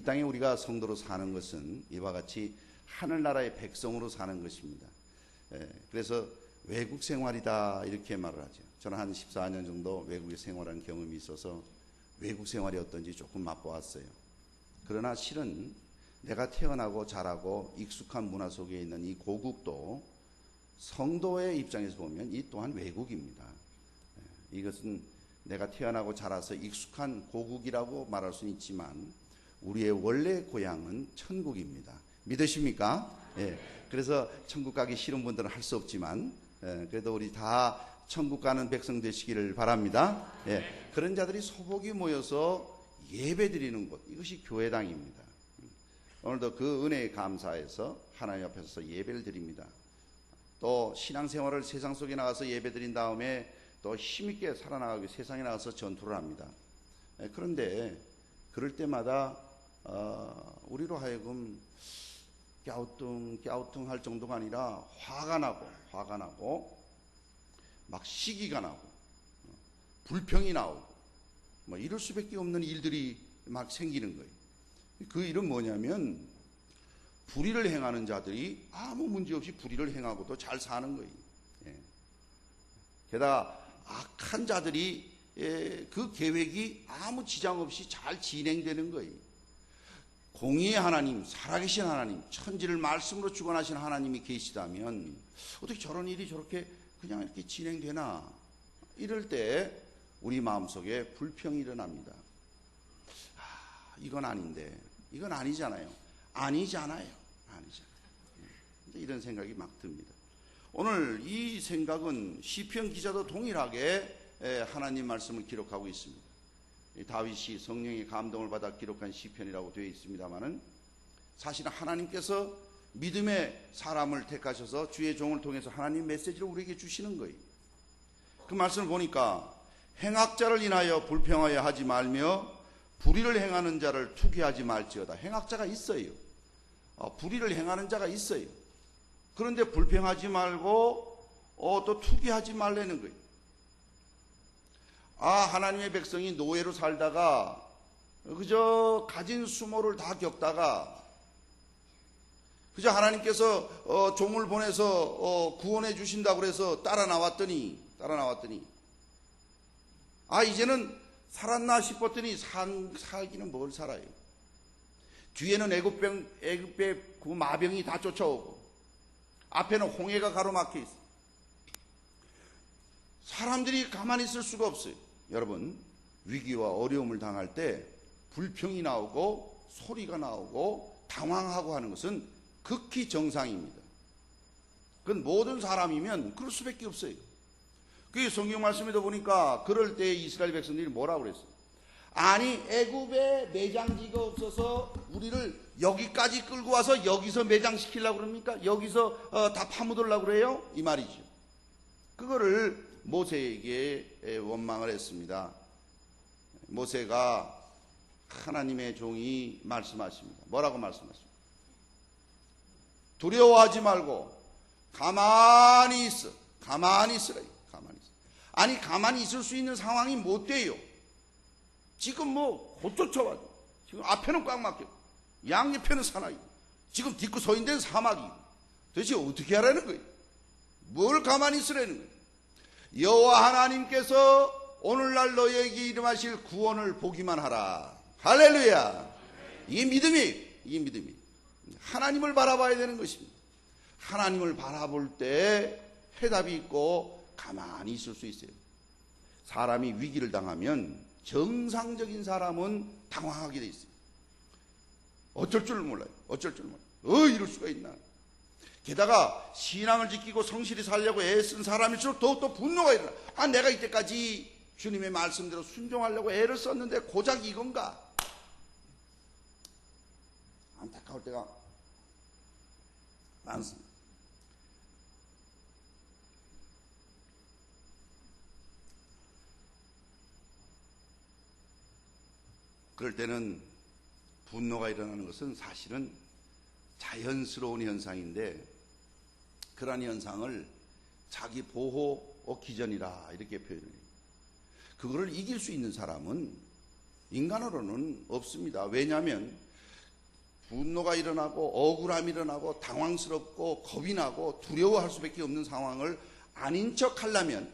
땅에 우리가 성도로 사는 것은 이와 같이 하늘나라의 백성으로 사는 것입니다. 그래서 외국 생활이다 이렇게 말을 하죠. 저는 한 14년 정도 외국에 생활한 경험이 있어서 외국 생활이 어떤지 조금 맛보았어요. 그러나 실은 내가 태어나고 자라고 익숙한 문화 속에 있는 이 고국도 성도의 입장에서 보면 이 또한 외국입니다. 이것은 내가 태어나고 자라서 익숙한 고국이라고 말할 수는 있지만 우리의 원래 고향은 천국입니다. 믿으십니까? 그래서 천국 가기 싫은 분들은 할 수 없지만 그래도 우리 다 천국 가는 백성 되시기를 바랍니다. 그런 자들이 소복이 모여서 예배 드리는 곳, 이것이 교회당입니다. 오늘도 그 은혜에 감사해서 하나님 앞에서 예배를 드립니다. 또 신앙생활을 세상 속에 나가서 예배 드린 다음에 또 힘있게 살아나가기 위해 세상에 나가서 전투를 합니다. 그런데 그럴 때마다 우리로 하여금 갸우뚱 할 정도가 아니라 화가 나고 막 시기가 나고 불평이 나오고 뭐 이럴 수밖에 없는 일들이 막 생기는 거예요. 그 일은 뭐냐면 불의를 행하는 자들이 아무 문제 없이 불의를 행하고도 잘 사는 거예요. 게다가 악한 자들이 그 계획이 아무 지장 없이 잘 진행되는 거예요. 공의의 하나님, 살아계신 하나님, 천지를 말씀으로 주관하신 하나님이 계시다면 어떻게 저런 일이 저렇게 그냥 이렇게 진행되나? 이럴 때 우리 마음속에 불평이 일어납니다. 이건 아닌데, 이건 아니잖아요. 아니잖아요. 이런 생각이 막 듭니다. 오늘 이 생각은 시편 기자도 동일하게 하나님 말씀을 기록하고 있습니다. 다윗이 성령의 감동을 받아 기록한 시편이라고 되어 있습니다만은 사실은 하나님께서 믿음의 사람을 택하셔서 주의 종을 통해서 하나님 메시지를 우리에게 주시는 거예요. 그 말씀을 보니까 행악자를 인하여 불평하여 하지 말며 불의를 행하는 자를 투기하지 말지어다. 행악자가 있어요. 불의를 행하는 자가 있어요. 그런데 불평하지 말고 또 투기하지 말라는 거예요. 하나님의 백성이 노예로 살다가 그저 가진 수모를 다 겪다가 그저 하나님께서 종을 보내서 구원해 주신다고 그래서 따라 나왔더니 이제는 살았나 싶었더니 살기는 뭘 살아요. 뒤에는 애굽의 그 마병이 다 쫓아오고 앞에는 홍해가 가로막혀 있어. 사람들이 가만히 있을 수가 없어요. 여러분, 위기와 어려움을 당할 때 불평이 나오고 소리가 나오고 당황하고 하는 것은 극히 정상입니다. 그건 모든 사람이면 그럴 수밖에 없어요. 그 성경 말씀에도 보니까 그럴 때 이스라엘 백성들이 뭐라고 그랬어요? 아니 애굽에 매장지가 없어서 우리를 여기까지 끌고 와서 여기서 매장시키려고 그럽니까? 여기서 다 파묻으려고 그래요? 이 말이죠. 그거를 모세에게 원망을 했습니다. 모세가 하나님의 종이 말씀하십니다. 뭐라고 말씀하십니까? 두려워하지 말고 가만히 있어. 가만히 있으라. 아니 가만히 있을 수 있는 상황이 못 돼요. 지금 곧 쫓아와요. 지금 앞에는 꽉 막혀. 양옆에는 사나이고 지금 딛고 서 있는 데는 사막이고 도대체 어떻게 하라는 거예요? 뭘 가만히 있으라는 거예요? 여호와 하나님께서 오늘날 너에게 이름하실 구원을 보기만 하라. 할렐루야. 이 믿음이 하나님을 바라봐야 되는 것입니다. 하나님을 바라볼 때 해답이 있고 가만히 있을 수 있어요. 사람이 위기를 당하면 정상적인 사람은 당황하게 돼 있어요. 어쩔 줄 몰라요. 이럴 수가 있나. 게다가 신앙을 지키고 성실히 살려고 애쓴 사람일수록 더욱더 분노가 일어나. 내가 이때까지 주님의 말씀대로 순종하려고 애를 썼는데 고작 이건가? 안타까울 때가 많습니다. 그럴 때는 분노가 일어나는 것은 사실은 자연스러운 현상인데 그러한 현상을 자기 보호 기전이라 이렇게 표현을 해요. 그거를 이길 수 있는 사람은 인간으로는 없습니다. 왜냐하면 분노가 일어나고 억울함이 일어나고 당황스럽고 겁이 나고 두려워할 수밖에 없는 상황을 아닌 척하려면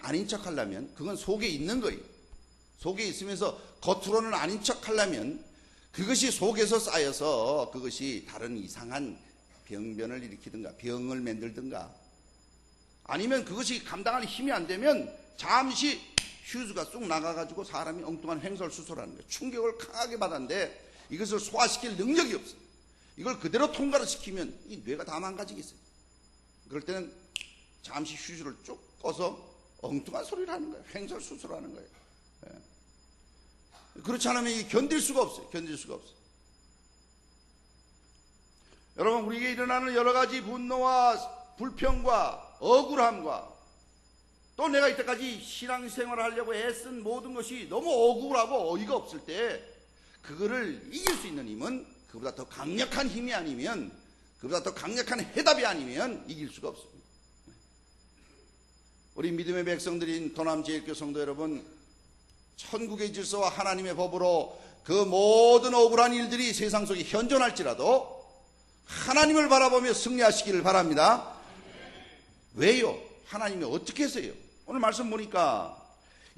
그건 속에 있는 거예요. 속에 있으면서 겉으로는 아닌 척하려면 그것이 속에서 쌓여서 그것이 다른 이상한 병변을 일으키든가 병을 만들든가 아니면 그것이 감당할 힘이 안 되면 잠시 휴즈가 쑥 나가가지고 사람이 엉뚱한 횡설수설하는 거예요. 충격을 강하게 받았는데 이것을 소화시킬 능력이 없어요. 이걸 그대로 통과를 시키면 이 뇌가 다 망가지겠어요. 그럴 때는 잠시 휴즈를 쭉 꺼서 엉뚱한 소리를 하는 거예요. 횡설수설하는 거예요. 예. 그렇지 않으면 견딜 수가 없어요. 견딜 수가 없어요. 여러분, 우리에게 일어나는 여러 가지 분노와 불평과 억울함과 또 내가 이때까지 신앙생활을 하려고 애쓴 모든 것이 너무 억울하고 어이가 없을 때 그거를 이길 수 있는 힘은 그보다 더 강력한 힘이 아니면, 그보다 더 강력한 해답이 아니면 이길 수가 없습니다. 우리 믿음의 백성들인 도남제일교 성도 여러분, 천국의 질서와 하나님의 법으로 그 모든 억울한 일들이 세상 속에 현존할지라도 하나님을 바라보며 승리하시기를 바랍니다. 왜요? 하나님이 어떻게 하세요? 오늘 말씀 보니까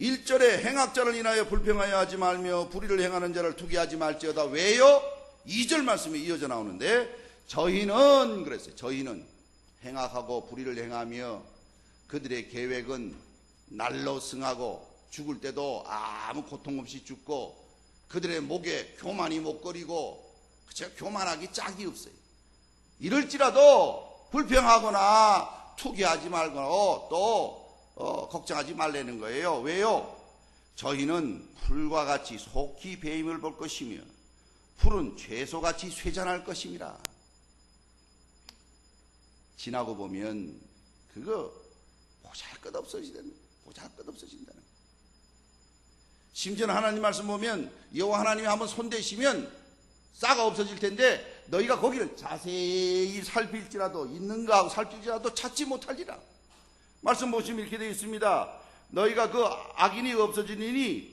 1절에 행악자를 인하여 불평하여 하지 말며 불의를 행하는 자를 투기하지 말지어다. 왜요? 2절 말씀이 이어져 나오는데 저희는 그랬어요. 저희는 행악하고 불의를 행하며 그들의 계획은 날로 승하고 죽을 때도 아무 고통 없이 죽고 그들의 목에 교만이 목걸이고 그저 교만하기 짝이 없어요. 이럴지라도 불평하거나 투기하지 말거나 또 걱정하지 말라는 거예요. 왜요? 저희는 풀과 같이 속히 배임을 볼 것이며 풀은 채소같이 쇠잔할 것임이라. 지나고 보면 그거 보잘것없어진다는 거예요. 심지어는 하나님 말씀 보면 여호와 하나님이 한번 손대시면 싹가 없어질 텐데 너희가 거기를 자세히 살필지라도 있는가 하고 살필지라도 찾지 못하리라. 말씀 보시면 이렇게 되어 있습니다. 너희가 그 악인이 없어지니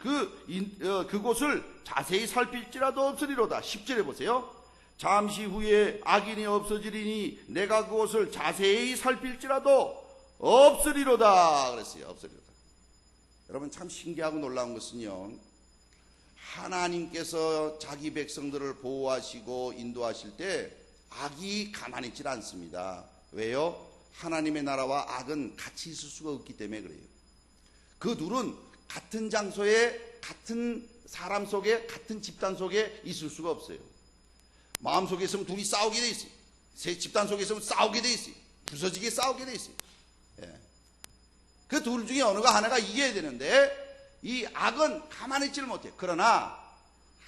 그곳을 자세히 살필지라도 없으리로다. 10절에 보세요. 잠시 후에 악인이 없어지리니 내가 그곳을 자세히 살필지라도 없으리로다 그랬어요. 없으리로다. 여러분, 참 신기하고 놀라운 것은요, 하나님께서 자기 백성들을 보호하시고 인도하실 때 악이 가만히 있질 않습니다. 왜요? 하나님의 나라와 악은 같이 있을 수가 없기 때문에 그래요. 그 둘은 같은 장소에, 같은 사람 속에, 같은 집단 속에 있을 수가 없어요. 마음 속에 있으면 둘이 싸우게 돼 있어요. 새 집단 속에 있으면 싸우게 돼 있어요. 부서지게 싸우게 돼 있어요. 예. 그 둘 중에 어느가 하나가 이겨야 되는데 이 악은 가만히 있지를 못해요. 그러나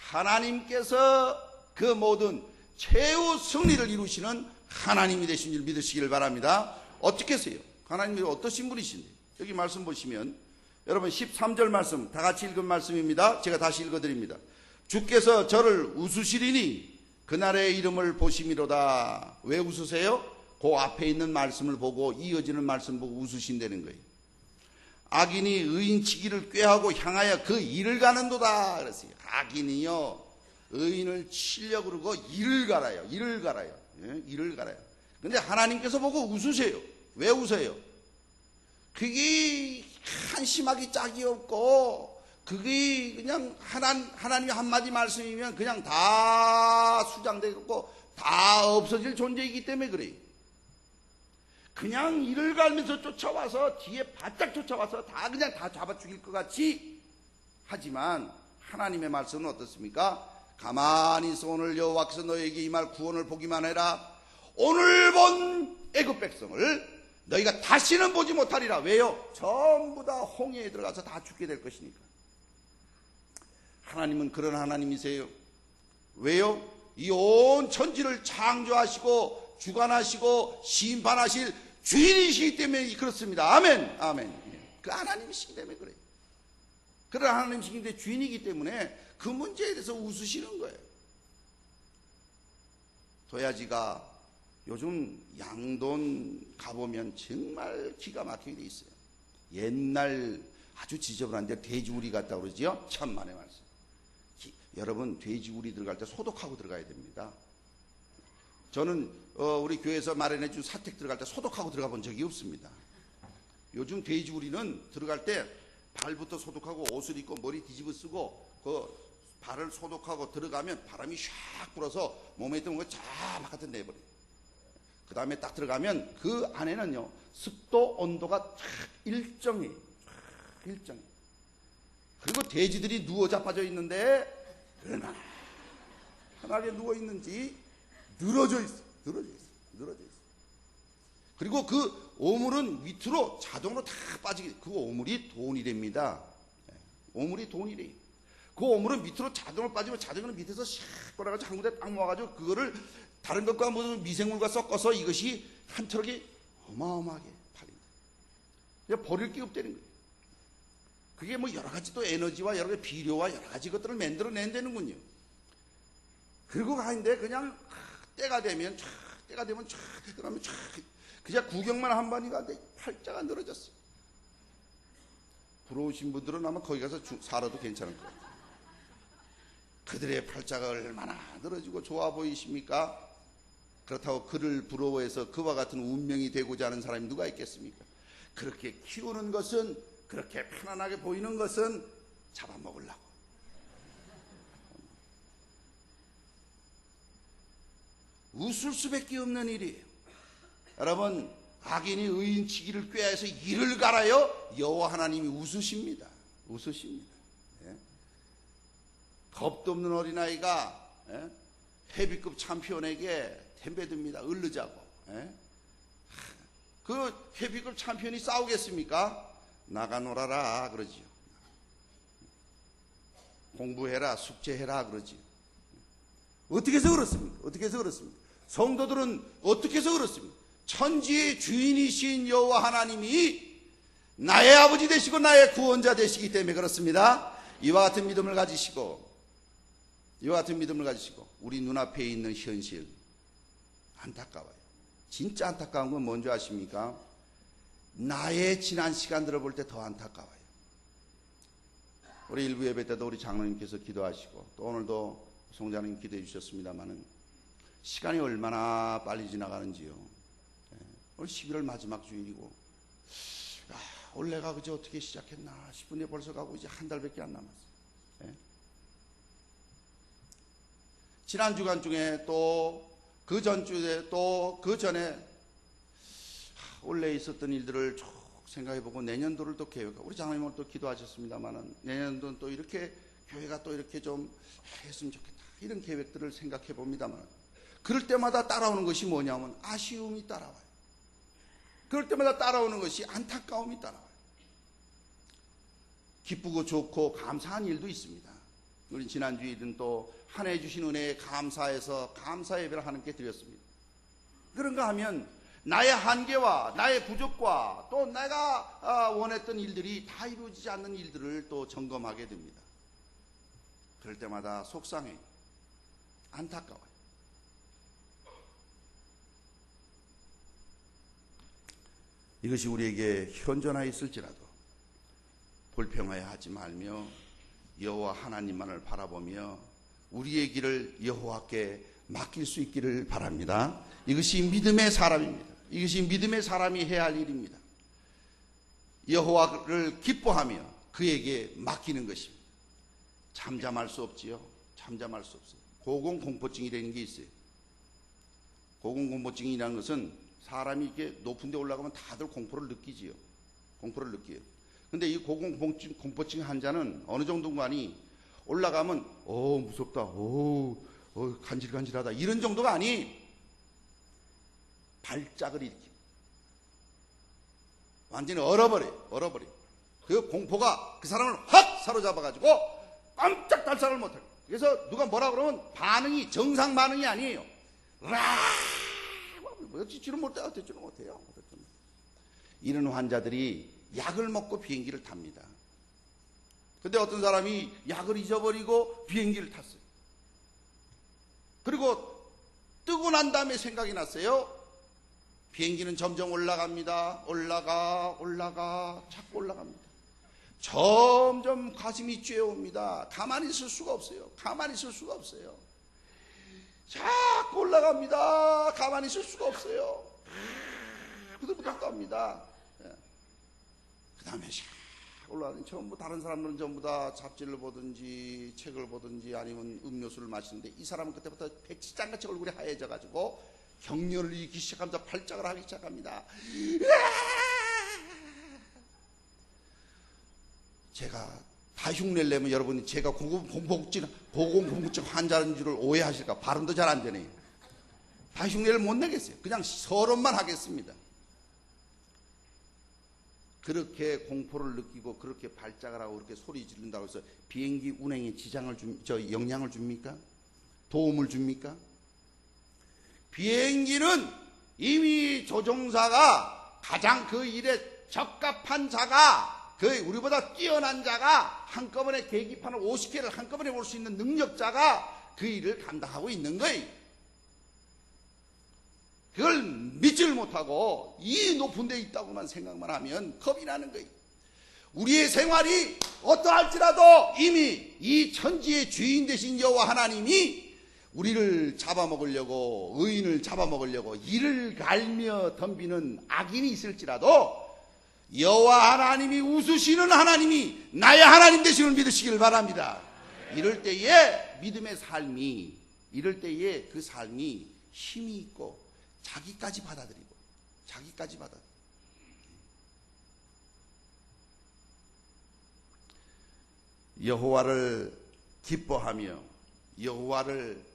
하나님께서 그 모든 최후 승리를 이루시는 하나님이 되신 줄 믿으시기를 바랍니다. 어떻게 하세요? 하나님이 어떠신 분이신데? 여기 말씀 보시면 여러분 13절 말씀 다 같이 읽은 말씀입니다. 제가 다시 읽어드립니다. 주께서 저를 웃으시리니 그날의 이름을 보심이로다. 왜 웃으세요? 그 앞에 있는 말씀을 보고 이어지는 말씀 보고 웃으신다는 거예요. 악인이 의인치기를 꾀하고 향하여 그 일을 가는도다 그랬어요. 악인이요 의인을 치려고 그러고 일을 갈아요. 예? 일을 갈아요. 근데 하나님께서 보고 웃으세요. 왜 웃어요? 그게 한심하기 짝이 없고 그게 그냥 하나님의 한마디 말씀이면 그냥 다 수장되고 다 없어질 존재이기 때문에 그래요. 그냥 이를 갈면서 쫓아와서 뒤에 바짝 쫓아와서 그냥 다 잡아 죽일 것 같이 하지만 하나님의 말씀은 어떻습니까? 가만히 있어 오늘 여호와께서 너에게 임할 구원을 보기만 해라. 오늘 본 애굽 백성을 너희가 다시는 보지 못하리라. 왜요? 전부 다 홍해에 들어가서 다 죽게 될 것이니까. 하나님은 그런 하나님이세요. 왜요? 이 온 천지를 창조하시고 주관하시고 심판하실 주인이시기 때문에 그렇습니다. 아멘. 그 하나님이시기 때문에 그래요. 그런 하나님이시기 때문에 주인이기 때문에 그 문제에 대해서 웃으시는 거예요. 도야지가 요즘 양돈 가보면 정말 기가 막히게 돼 있어요. 옛날 아주 지저분한데 돼지우리 같다고 그러지요? 천만의 말씀. 여러분, 돼지우리 들어갈 때 소독하고 들어가야 됩니다. 저는 우리 교회에서 마련해 준 사택 들어갈 때 소독하고 들어가 본 적이 없습니다. 요즘 돼지우리는 들어갈 때 발부터 소독하고 옷을 입고 머리 뒤집어 쓰고 그 발을 소독하고 들어가면 바람이 샥 불어서 몸에 있던 거 쫙 바깥에 내버려요. 그 다음에 딱 들어가면 그 안에는요 습도 온도가 쫙 일정해요. 일정해. 그리고 돼지들이 누워 자빠져 있는데 얼마나 편하게 누워 있는지 늘어져 있어. 늘어져 있어. 그리고 그 오물은 밑으로 자동으로 다 빠지게, 그 오물이 돈이랍니다. 오물이 돈이래요. 그 오물은 밑으로 자동으로 빠지면 자동으로 밑에서 샥 돌아가지고 한 군데 딱 모아가지고 그거를 다른 것과 무슨 미생물과 섞어서 이것이 한 트럭이 어마어마하게 팔린다. 버릴 게 없다는 거예요. 그게 뭐 여러 가지 또 에너지와 여러 가지 비료와 여러 가지 것들을 만들어낸다는군요. 그리고 가는데 그냥 때가 되면 그러면 그냥 구경만 한 번이 가는데 팔자가 늘어졌어. 부러우신 분들은 아마 거기 가서 살아도 괜찮을 것 같아요. 그들의 팔자가 얼마나 늘어지고 좋아 보이십니까? 그렇다고 그를 부러워해서 그와 같은 운명이 되고자 하는 사람이 누가 있겠습니까? 그렇게 키우는 것은, 그렇게 편안하게 보이는 것은 잡아먹으려고. 웃을 수밖에 없는 일이에요. 여러분, 악인이 의인치기를 꾀해서 이를 갈아요. 여호와 하나님이 웃으십니다. 예? 겁도 없는 어린아이가 헤비급 챔피언에게 덤벼듭니다. 을르자고. 예? 그 헤비급 챔피언이 싸우겠습니까? 나가 놀아라 그러지요. 공부해라, 숙제해라 그러지요. 어떻게 해서 그렇습니까? 성도들은 어떻게 해서 그렇습니까? 천지의 주인이신 여호와 하나님이 나의 아버지 되시고 나의 구원자 되시기 때문에 그렇습니다. 이와 같은 믿음을 가지시고 우리 눈앞에 있는 현실 안타까워요. 진짜 안타까운 건 뭔지 아십니까? 나의 지난 시간들을 볼 때 더 안타까워요. 우리 일부 예배 때도 우리 장로님께서 기도하시고 또 오늘도 송자님 기도해 주셨습니다마는 시간이 얼마나 빨리 지나가는지요. 오늘 11월 마지막 주일이고 올해가 그저 어떻게 시작했나 싶은데 벌써 가고 이제 한 달밖에 안 남았어요. 지난 주간 중에 또 그 전주에 또 그 전에 올해 있었던 일들을 쭉 생각해보고 내년도를 또 계획하고 우리 장로님은 또 기도하셨습니다마는 내년도는 또 이렇게 교회가 또 이렇게 좀 했으면 좋겠다 이런 계획들을 생각해 봅니다만 그럴 때마다 따라오는 것이 뭐냐면 아쉬움이 따라와요. 그럴 때마다 따라오는 것이 안타까움이 따라와요. 기쁘고 좋고 감사한 일도 있습니다. 우리 지난주에는 또 한 해 주신 은혜에 감사해서 감사 예배를 하나님께 드렸습니다. 그런가 하면 나의 한계와 나의 부족과 또 내가 원했던 일들이 다 이루어지지 않는 일들을 또 점검하게 됩니다. 그럴 때마다 속상해요. 안타까워요. 이것이 우리에게 현존하여 있을지라도 불평하여 하지 말며 여호와 하나님만을 바라보며 우리의 길을 여호와께 맡길 수 있기를 바랍니다. 이것이 믿음의 사람입니다. 이것이 믿음의 사람이 해야 할 일입니다. 여호와를 기뻐하며 그에게 맡기는 것입니다. 잠잠할 수 없지요. 잠잠할 수 없어요. 고공공포증이라는 게 있어요. 고공공포증이라는 것은 사람이 이렇게 높은 데 올라가면 다들 공포를 느끼지요. 공포를 느껴요. 근데 이 고공공포증 환자는 어느 정도인가니 올라가면 무섭다. 간질간질하다. 이런 정도가 아니 발작을 일으킵니다. 완전히 얼어버려요. 그 공포가 그 사람을 확 사로잡아가지고 깜짝 달싹을 못해요. 그래서 누가 뭐라 그러면 반응이 정상 반응이 아니에요. 듣지는 못해요. 이런 환자들이 약을 먹고 비행기를 탑니다. 근데 어떤 사람이 약을 잊어버리고 비행기를 탔어요. 그리고 뜨고 난 다음에 생각이 났어요. 비행기는 점점 올라갑니다. 자꾸 올라갑니다. 점점 가슴이 쬐옵니다. 가만히 있을 수가 없어요. 자꾸 올라갑니다. 가만히 있을 수가 없어요. 부들부들 떱니다. 그 다음에 올라가는 전부 다른 사람들은 전부 다 잡지를 보든지 책을 보든지 아니면 음료수를 마시는데 이 사람은 그때부터 백지장같이 얼굴이 하얘져 가지고 격려를 이기기 시작하면서 발작을 하기 시작합니다. 제가 다 흉내를 내면 여러분이 제가 고공공포증 환자인 줄을 오해하실까. 발음도 잘 안 되네요. 다 흉내를 못 내겠어요. 그냥 서론만 하겠습니다. 그렇게 공포를 느끼고 그렇게 발작을 하고 그렇게 소리 지른다고 해서 비행기 운행에 영향을 줍니까? 도움을 줍니까? 비행기는 이미 조종사가 가장 그 일에 적합한 자가, 그 우리보다 뛰어난 자가, 한꺼번에 계기판을 50개를 한꺼번에 볼 수 있는 능력자가 그 일을 감당하고 있는 거예요. 그걸 믿지를 못하고 이 높은 데 있다고만 생각만 하면 겁이 나는 거예요. 우리의 생활이 어떠할지라도 이미 이 천지의 주인 되신 여호와 하나님이 우리를 잡아먹으려고, 의인을 잡아먹으려고 이를 갈며 덤비는 악인이 있을지라도 여호와 하나님이 웃으시는 하나님이 나의 하나님 되심을 믿으시길 바랍니다. 이럴 때에 믿음의 삶이, 이럴 때에 그 삶이 힘이 있고 자기까지 받아들이고 여호와를 기뻐하며 여호와를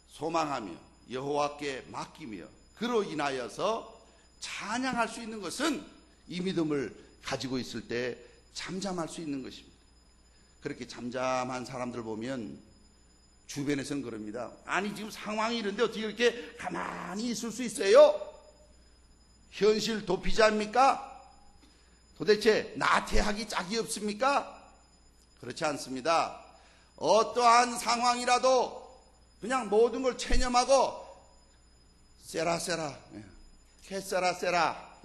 소망하며 여호와께 맡기며 그로 인하여서 찬양할 수 있는 것은 이 믿음을 가지고 있을 때 잠잠할 수 있는 것입니다. 그렇게 잠잠한 사람들 보면 주변에서는 그럽니다. 아니 지금 상황이 이런데 어떻게 이렇게 가만히 있을 수 있어요? 현실 도피자입니까? 도대체 나태하기 짝이 없습니까? 그렇지 않습니다. 어떠한 상황이라도 그냥 모든 걸 체념하고 세라세라 캐세라세라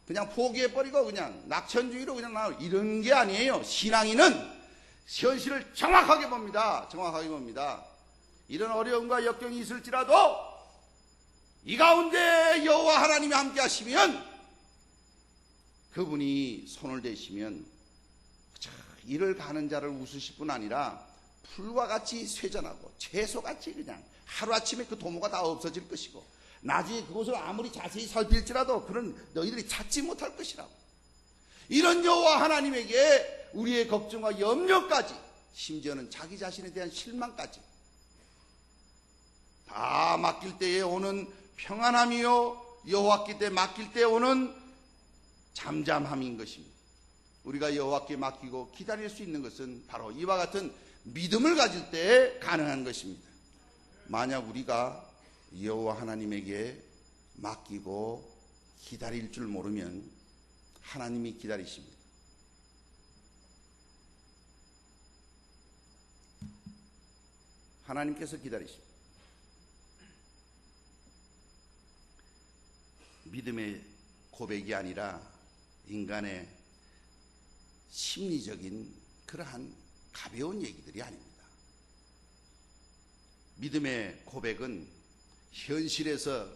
그냥 포기해버리고 그냥 낙천주의로 그냥 나올 이런 게 아니에요. 신앙인은 현실을 정확하게 봅니다. 이런 어려움과 역경이 있을지라도 이 가운데 여호와 하나님이 함께 하시면, 그분이 손을 대시면 이를 가는 자를 웃으실 뿐 아니라 풀과 같이 쇠전하고 채소같이 그냥 하루아침에 그 도모가 다 없어질 것이고 나중에 그것을 아무리 자세히 살필지라도 그런 너희들이 찾지 못할 것이라고. 이런 여호와 하나님에게 우리의 걱정과 염려까지, 심지어는 자기 자신에 대한 실망까지 다 맡길 때에 오는 평안함이요 여호와께 맡길 때 오는 잠잠함인 것입니다. 우리가 여호와께 맡기고 기다릴 수 있는 것은 바로 이와 같은 믿음을 가질 때 가능한 것입니다. 만약 우리가 여호와 하나님에게 맡기고 기다릴 줄 모르면 하나님이 기다리십니다. 하나님께서 기다리십니다. 믿음의 고백이 아니라 인간의 심리적인 그러한 가벼운 얘기들이 아닙니다. 믿음의 고백은 현실에서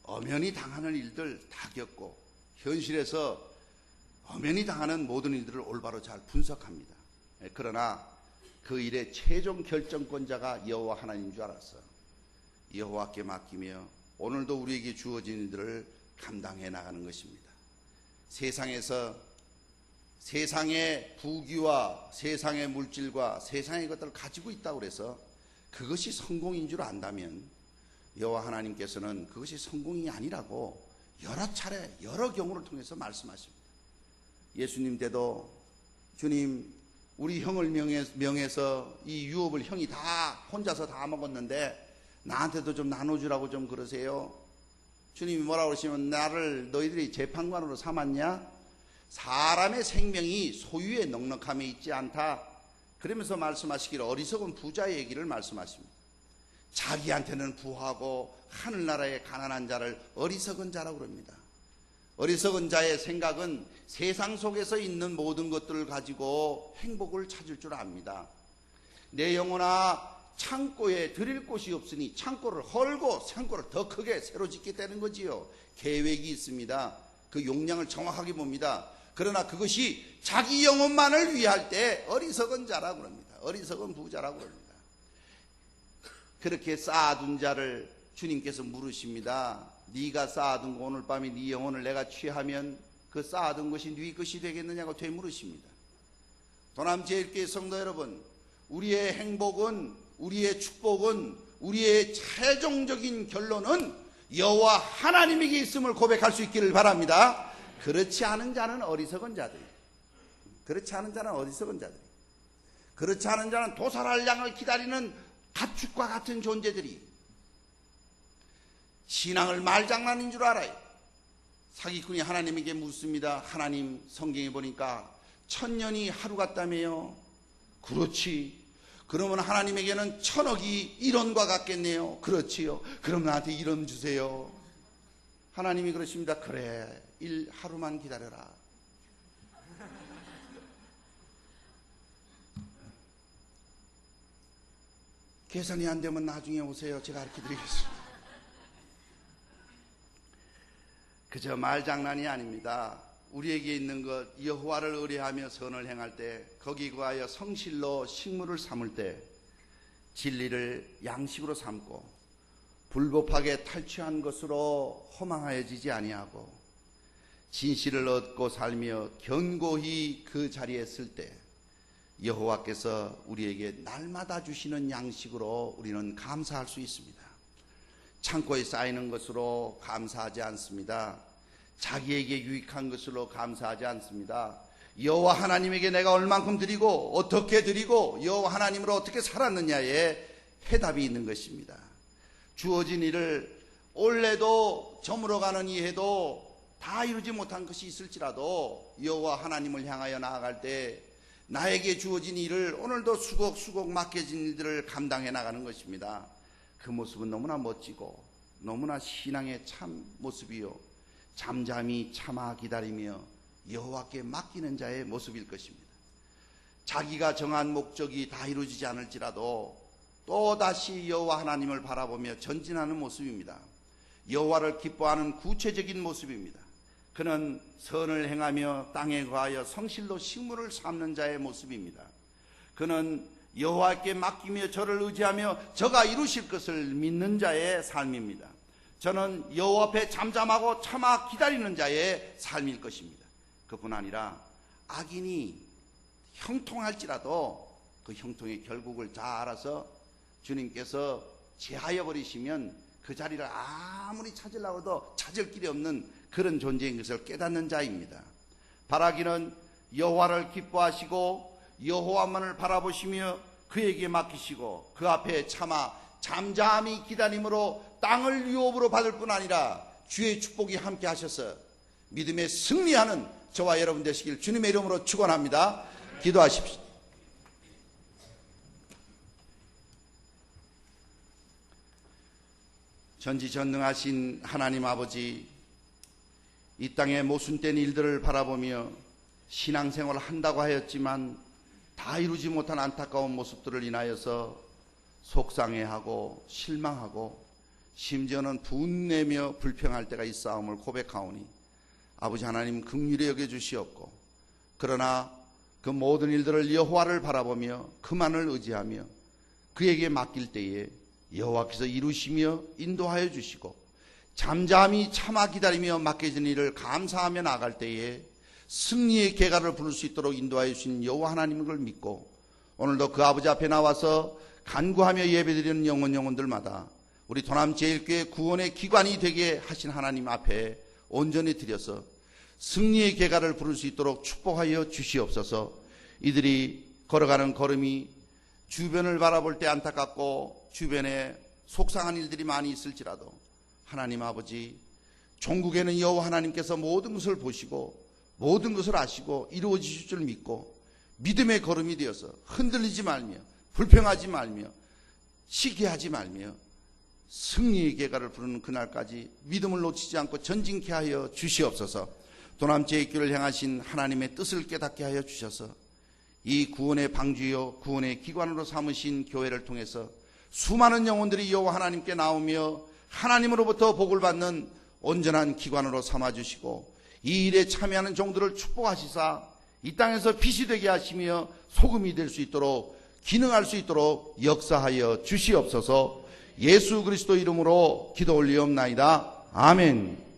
엄연히 당하는 일들 다 겪고 현실에서 엄연히 당하는 모든 일들을 올바로 잘 분석합니다. 그러나 그 일의 최종 결정권자가 여호와 하나님인 줄 알았어. 여호와께 맡기며 오늘도 우리에게 주어진 일들을 감당해 나가는 것입니다. 세상에서 세상의 부귀와 세상의 물질과 세상의 것들을 가지고 있다고 해서 그것이 성공인 줄 안다면 여호와 하나님께서는 그것이 성공이 아니라고 여러 차례 여러 경우를 통해서 말씀하십니다. 예수님 때도 주님 우리 형을 명해서 이 유업을 형이 다 혼자서 다 먹었는데 나한테도 좀 나눠주라고 좀 그러세요. 주님이 뭐라고 그러시면 너희들이 재판관으로 삼았냐? 사람의 생명이 소유의 넉넉함에 있지 않다. 그러면서 말씀하시기를 어리석은 부자의 얘기를 말씀하십니다. 자기한테는 부하고 하늘나라의 가난한 자를 어리석은 자라고 그럽니다. 어리석은 자의 생각은 세상 속에서 있는 모든 것들을 가지고 행복을 찾을 줄 압니다. 내 영혼아 창고에 드릴 곳이 없으니 창고를 헐고 창고를 더 크게 새로 짓게 되는 거지요. 계획이 있습니다. 그 용량을 정확하게 봅니다. 그러나 그것이 자기 영혼만을 위할 때 어리석은 자라고 그럽니다. 어리석은 부자라고 그럽니다. 그렇게 쌓아둔 자를 주님께서 물으십니다. 네가 쌓아둔 거 오늘 밤에 네 영혼을 내가 취하면 그 쌓아둔 것이 네 것이 되겠느냐고 되물으십니다. 도남제일교회 성도 여러분, 우리의 행복은, 우리의 축복은, 우리의 최종적인 결론은 여호와 하나님에게 있음을 고백할 수 있기를 바랍니다. 그렇지 않은 자는 어리석은 자들이, 그렇지 않은 자는 어리석은 자들이, 그렇지 않은 자는 도살할 양을 기다리는 가축과 같은 존재들이 신앙을 말장난인 줄 알아요. 사기꾼이 하나님에게 묻습니다. 하나님, 성경에 보니까 1000년이 하루 같다며요. 그렇지. 그러면 하나님에게는 1000억이 1원과 같겠네요. 그렇지요. 그럼 나한테 1원 주세요. 하나님이 그러십니다. 그래, 하루만 기다려라. 계산이 안 되면 나중에 오세요. 제가 가르쳐 드리겠습니다. 그저 말장난이 아닙니다. 우리에게 있는 것, 여호와를 의뢰하며 선을 행할 때, 거기 구하여 성실로 식물을 삼을 때 진리를 양식으로 삼고 불법하게 탈취한 것으로 허망하여지지 아니하고 진실을 얻고 살며 견고히 그 자리에 쓸 때 여호와께서 우리에게 날마다 주시는 양식으로 우리는 감사할 수 있습니다. 창고에 쌓이는 것으로 감사하지 않습니다. 자기에게 유익한 것으로 감사하지 않습니다. 여호와 하나님에게 내가 얼만큼 드리고 어떻게 드리고 여호와 하나님으로 어떻게 살았느냐에 해답이 있는 것입니다. 주어진 일을 올해도 저물어가는 이 해도 다 이루지 못한 것이 있을지라도 여호와 하나님을 향하여 나아갈 때 나에게 주어진 일을 오늘도 수곡수곡 맡겨진 일들을 감당해 나가는 것입니다. 그 모습은 너무나 멋지고 너무나 신앙의 참 모습이요, 잠잠히 참아 기다리며 여호와께 맡기는 자의 모습일 것입니다. 자기가 정한 목적이 다 이루어지지 않을지라도 또다시 여호와 하나님을 바라보며 전진하는 모습입니다. 여호와를 기뻐하는 구체적인 모습입니다. 그는 선을 행하며 땅에 거하여 성실로 식물을 삼는 자의 모습입니다. 그는 여호와께 맡기며 저를 의지하며 저가 이루실 것을 믿는 자의 삶입니다. 저는 여호와 앞에 잠잠하고 참아 기다리는 자의 삶일 것입니다. 그뿐 아니라 악인이 형통할지라도 그 형통의 결국을 잘 알아서 주님께서 제하여 버리시면 그 자리를 아무리 찾으려고 해도 찾을 길이 없는 그런 존재인 것을 깨닫는 자입니다. 바라기는 여호와를 기뻐하시고 여호와만을 바라보시며 그에게 맡기시고 그 앞에 참아 잠잠히 기다림으로 땅을 유업으로 받을 뿐 아니라 주의 축복이 함께 하셔서 믿음에 승리하는 저와 여러분 되시길 주님의 이름으로 축원합니다. 기도하십시오. 전지전능하신 하나님 아버지, 이 땅의 모순된 일들을 바라보며 신앙생활을 한다고 하였지만 다 이루지 못한 안타까운 모습들을 인하여서 속상해하고 실망하고 심지어는 분내며 불평할 때가 있사옴을 고백하오니 아버지 하나님 긍휼히 여겨주시옵고, 그러나 그 모든 일들을 여호와를 바라보며 그만을 의지하며 그에게 맡길 때에 여호와께서 이루시며 인도하여 주시고 잠잠히 참아 기다리며 맡겨진 일을 감사하며 나갈 때에 승리의 계가를 부를 수 있도록 인도하여 주신 여호와 하나님인 걸 믿고 오늘도 그 아버지 앞에 나와서 간구하며 예배드리는 영혼들마다 우리 도남제일교회 구원의 기관이 되게 하신 하나님 앞에 온전히 드려서 승리의 계가를 부를 수 있도록 축복하여 주시옵소서. 이들이 걸어가는 걸음이 주변을 바라볼 때 안타깝고 주변에 속상한 일들이 많이 있을지라도 하나님 아버지, 종국에는 여호와 하나님께서 모든 것을 보시고 모든 것을 아시고 이루어지실 줄 믿고 믿음의 걸음이 되어서 흔들리지 말며 불평하지 말며 시기하지 말며 승리의 계가를 부르는 그날까지 믿음을 놓치지 않고 전진케 하여 주시옵소서. 도남제일교회를 향하신 하나님의 뜻을 깨닫게 하여 주셔서 이 구원의 방주요 구원의 기관으로 삼으신 교회를 통해서 수많은 영혼들이 여호와 하나님께 나오며 하나님으로부터 복을 받는 온전한 기관으로 삼아주시고 이 일에 참여하는 종들을 축복하시사 이 땅에서 빛이 되게 하시며 소금이 될 수 있도록 기능할 수 있도록 역사하여 주시옵소서. 예수 그리스도 이름으로 기도 올리옵나이다. 아멘.